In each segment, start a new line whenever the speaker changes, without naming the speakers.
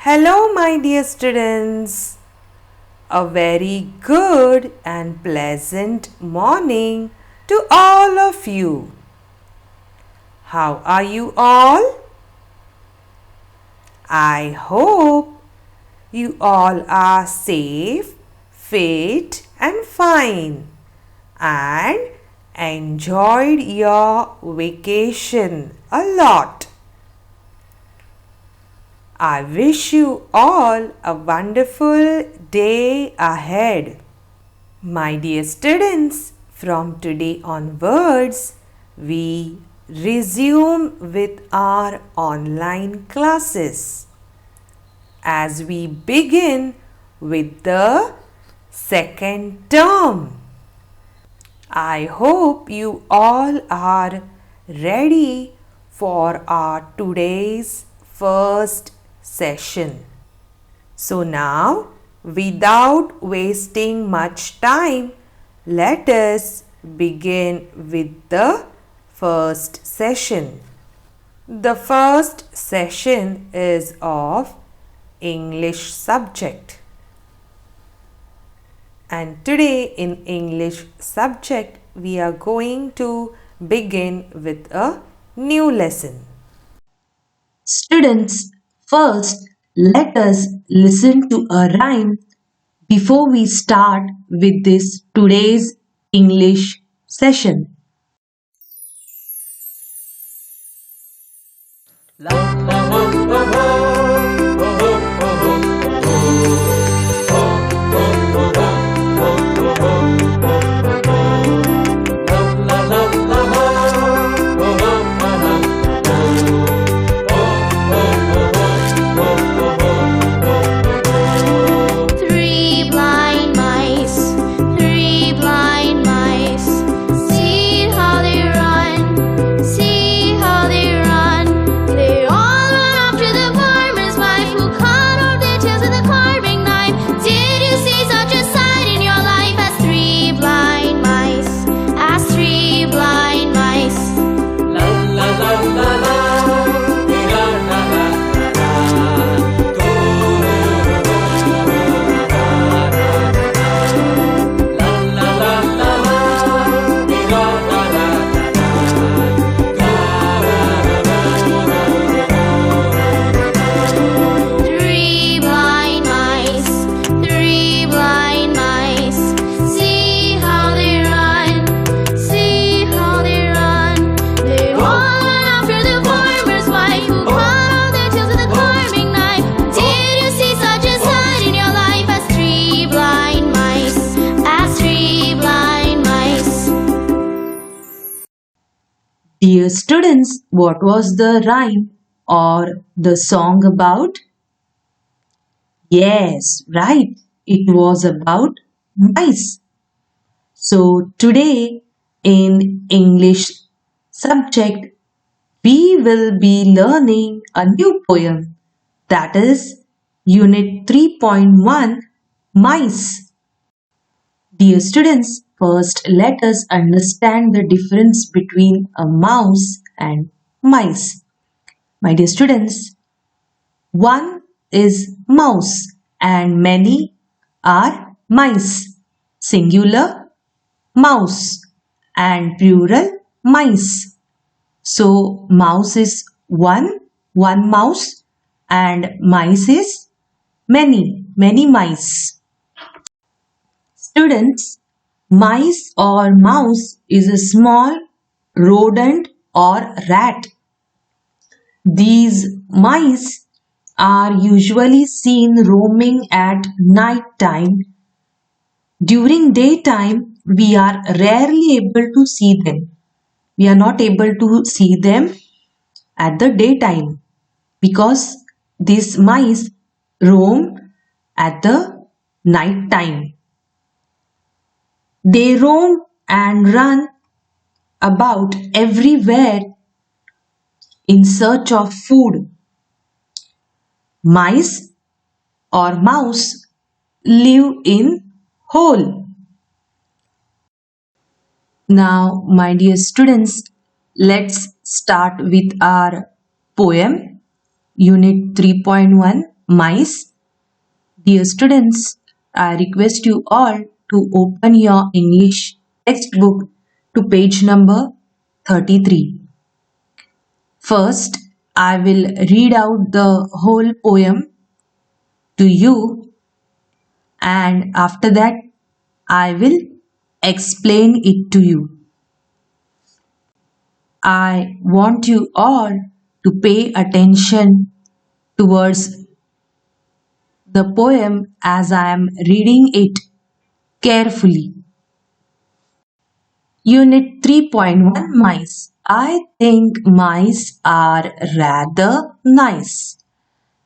Hello, my dear students. A very good and pleasant morning to all of you. How are you all? I hope you all are safe, fit, and fine, and enjoyed your vacation a lot. I wish you all a wonderful day ahead. My dear students, from today onwards, we resume with our online classes as we begin with the second term. I hope you all are ready for our today's first session. So now, without wasting much time, let us begin with the first session. The first session is of English subject. And today in English subject, we are going to begin with a new lesson.
Students, first let us listen to a rhyme before we start with this today's English session.
La la ho ho ho ho ho ho ho ho ho ho ho ho la la la la ho ho ho
Three blind mice, see how they run, see how they run. They all run after the farmer's wife who cut off their tails with a carving knife. Did you see such a sight in your life as three blind mice? As three blind mice.
la la la la la la la la
Three blind mice, see how they run, see how they run. They all run after the farmer's wife who cut off their tails with a carving knife. Did you see such a sight in your life as three blind mice? As three blind mice.
Dear students, what was the rhyme or the song about? Yes, right. It was about mice. So today in English subject, we will be learning a new poem, that is Unit 3.1 Mice. Dear students, first let us understand the difference between a mouse and mice. My dear students, one is mouse and many are mice. Singular mouse and plural mice. So mouse is one mouse, and mice is many mice. Students, mice or mouse is a small rodent or rat. These mice are usually seen roaming at night time. During daytime, we are rarely able to see them. We are not able to see them at the daytime because these mice roam at the night time. They roam and run about everywhere in search of food. Mice or mouse live in hole. Now, my dear students, let's start with our poem, Unit 3.1 mice. Dear students, I request you all to open your English textbook to page number 33. First, I will read out the whole poem to you, and after that I will explain it to you. I want you all to pay attention towards the poem as I am reading it carefully. Unit 3.1 Mice. I think mice are rather nice.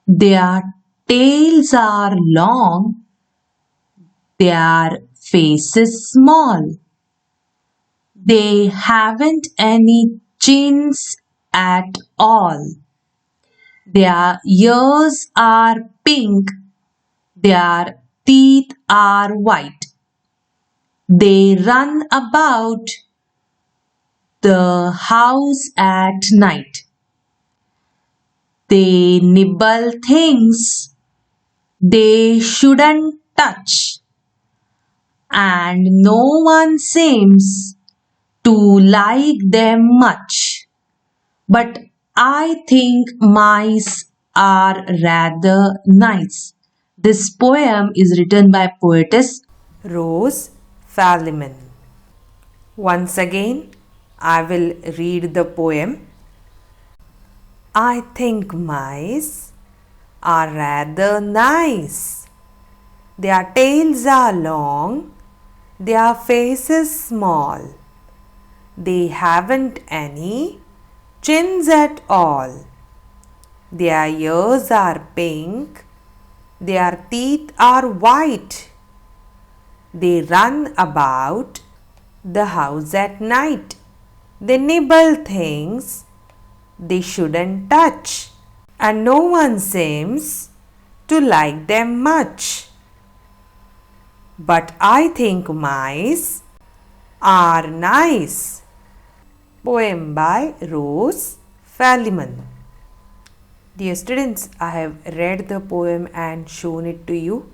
Their tails are long, their faces small. They haven't any chins at all. Their ears are pink, their teeth are white. They run about the house at night. They nibble things they shouldn't touch, and no one seems to like them much. But I think mice are rather nice. This poem is written by poetess
Rose Falliman. Once again, I will read the poem. I think mice are rather nice. Their tails are long, their faces small. They haven't any chins at all. Their ears are pink, their teeth are white. They run about the house at night. They nibble things they shouldn't touch, and no one seems to like them much. But I think mice are nice. Poem by Rose Falliman. Dear students, I have read the poem and shown it to you.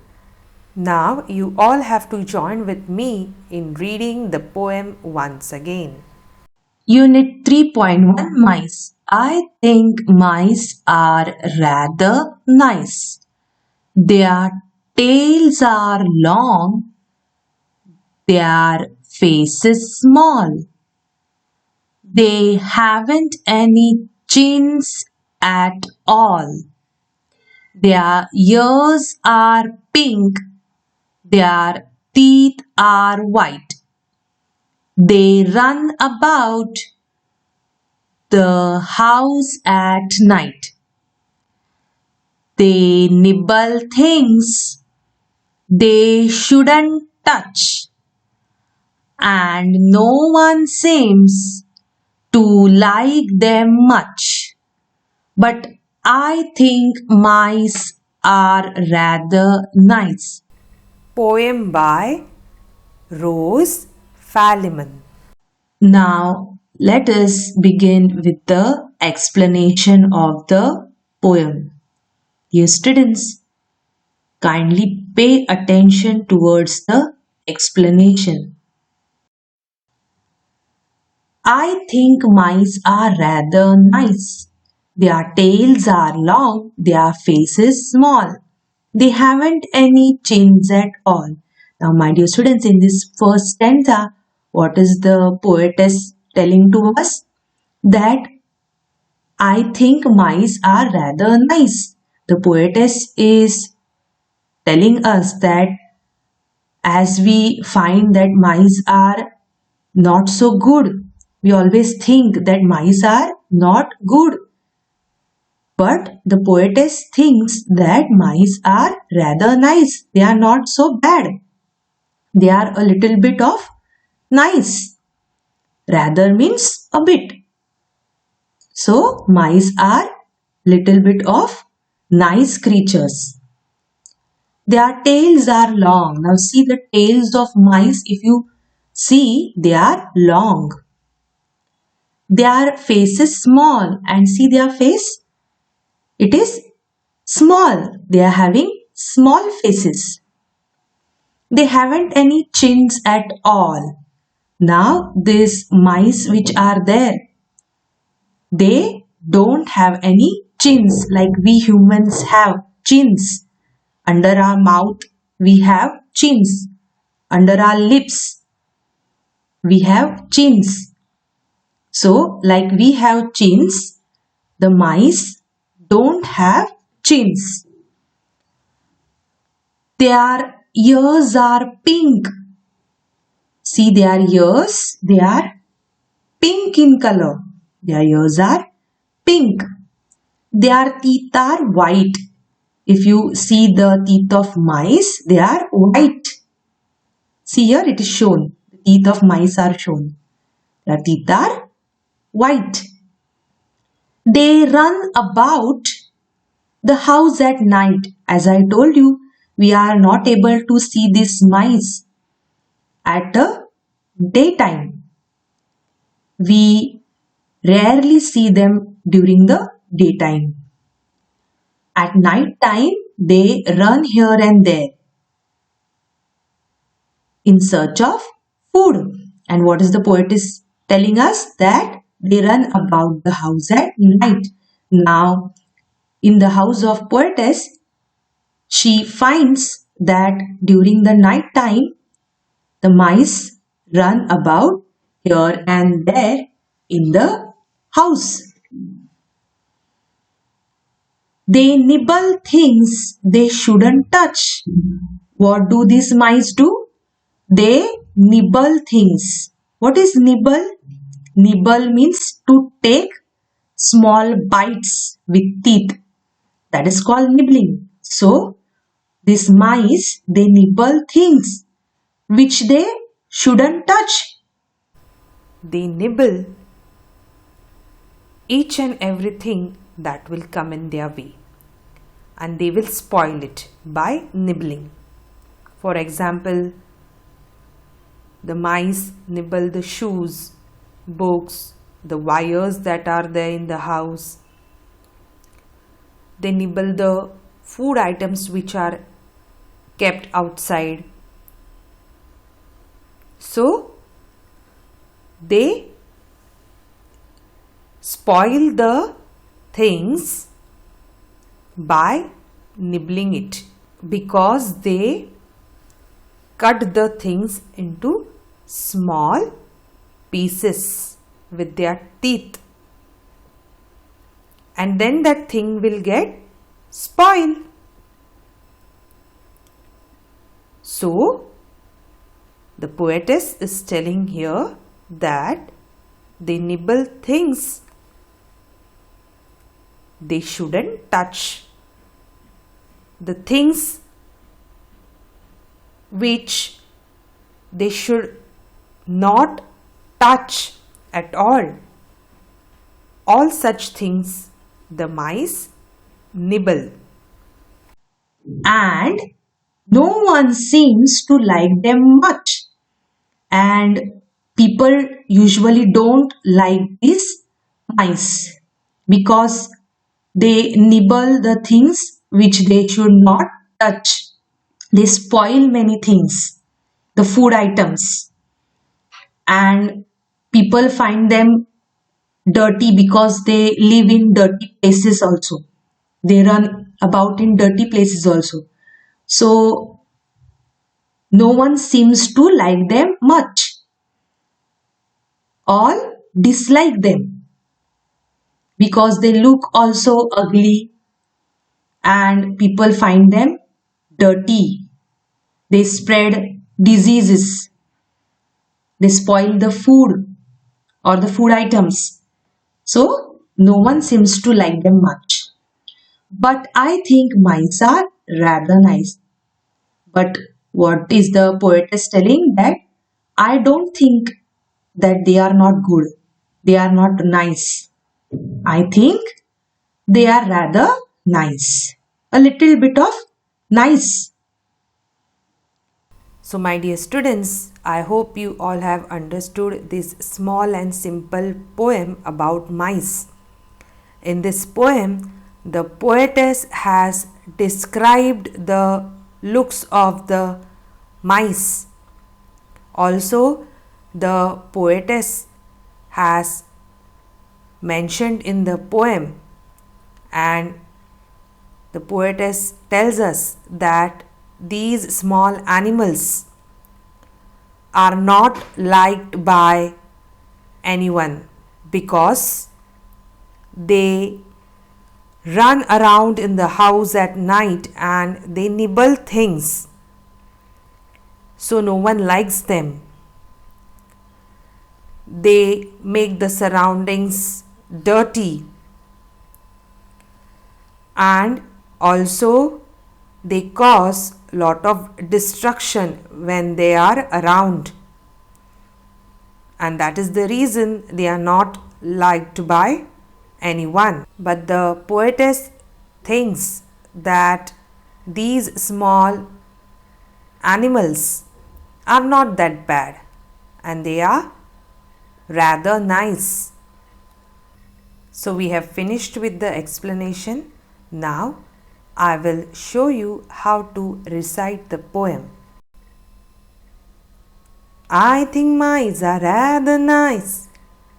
Now you all have to join with me in reading the poem once again.
Unit 3.1 Mice. I think mice are rather nice. Their tails are long, their faces small. They haven't any chins at all. Their ears are pink, their teeth are white. They run about the house at night. They nibble things they shouldn't touch, and no one seems to like them much. But I think mice are rather nice.
Poem by Rose Falliman.
Now let us begin with the explanation of the poem. Dear students, kindly pay attention towards the explanation. I think mice are rather nice. Their tails are long, their faces small. They haven't any chins at all. Now, my dear students, in this first stanza, what is the poetess telling to us? That I think mice are rather nice. The poetess is telling us that as we find that mice are not so good, we always think that mice are not good. But the poetess thinks that mice are rather nice. They are not so bad. They are a little bit of nice. Rather means a bit. So mice are little bit of nice creatures. Their tails are long. Now see the tails of mice. If you see, they are long. Their face is small, and see their face. It is Small, they are having small faces. They haven't any chins at all. Now, these mice which are there, they don't have any chins like we humans have chins. Under our mouth, we have chins. Under our lips, we have chins. So, like we have chins, the mice don't have chins. Their ears are pink. See their ears, they are pink in color. Their ears are pink. Their teeth are white. If you see the teeth of mice, they are white. See here it is shown. The teeth of mice are shown. Their teeth are white. They run about the house at night. As I told you, we are not able to see these mice at the daytime. We rarely see them during the daytime. At night time, they run here and there in search of food. And what is the poet is telling us? That they run about the house at night. Now, in the house of poetess, she finds that during the night time, the mice run about here and there in the house. They nibble things they shouldn't touch. What do these mice do? They nibble things. What is nibble? Nibble means to take small bites with teeth. That is called nibbling. So, these mice, they nibble things which they shouldn't touch.
They nibble each and everything that will come in their way, and they will spoil it by nibbling. For example, the mice nibble the shoes, books, the wires that are there in the house. They nibble the food items which are kept outside. So, they spoil the things by nibbling it, because they cut the things into small pieces with their teeth, and then that thing will get spoiled. So, the poetess is telling here that they nibble things they shouldn't touch. The things which they should not touch at all. All such things the mice nibble.
And no one seems to like them much. And people usually don't like these mice because they nibble the things which they should not touch. They spoil many things, the food items, and people find them dirty because they live in dirty places also. They run about in dirty places also. So, no one seems to like them much. All dislike them because they look also ugly and people find them dirty. They spread diseases. They spoil the food or the food items. So, no one seems to like them much. But I think mice are rather nice. But what is the poetess telling? That I don't think that they are not good. They are not nice. I think they are rather nice. A little bit of nice.
So, my dear students, I hope you all have understood this small and simple poem about mice. In this poem, the poetess has described the looks of the mice. Also, the poetess has mentioned in the poem, and the poetess tells us that these small animals are not liked by anyone because they run around in the house at night and they nibble things, so no one likes them. They make the surroundings dirty, and also they cause lot of destruction when they are around, and that is the reason they are not liked by anyone. But the poetess thinks that these small animals are not that bad and they are rather nice. So we have finished with the explanation. Now I will show you how to recite the poem. I think mice are rather nice.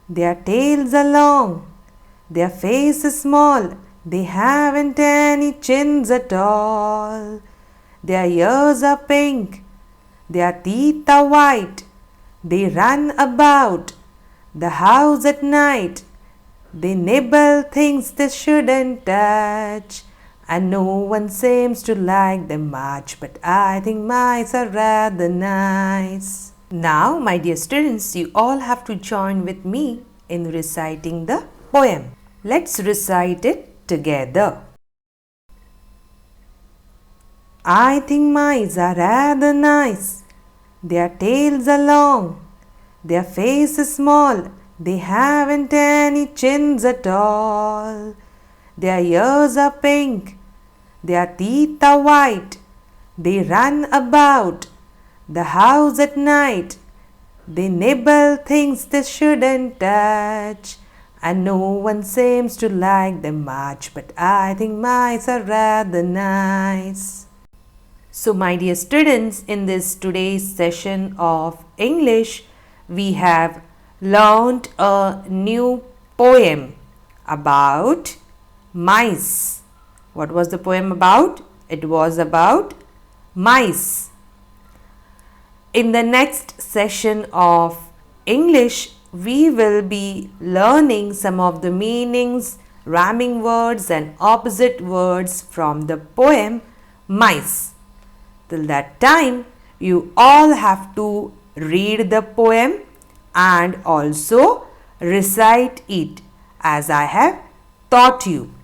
Their tails are long, their face is small, they haven't any chins at all. Their ears are pink, their teeth are white, they run about the house at night. They nibble things they shouldn't touch, and no one seems to like them much, but I think mice are rather nice. Now, my dear students, you all have to join with me in reciting the poem. Let's recite it together. I think mice are rather nice. Their tails are long, their face is small, they haven't any chins at all. Their ears are pink, their teeth are white, they run about the house at night. They nibble things they shouldn't touch, and no one seems to like them much, but I think mice are rather nice. So my dear students, in this today's session of English, we have learned a new poem about mice. What was the poem about? It was about mice. In the next session of English, we will be learning some of the meanings, rhyming words and opposite words from the poem Mice. Till that time, you all have to read the poem and also recite it as I have taught you.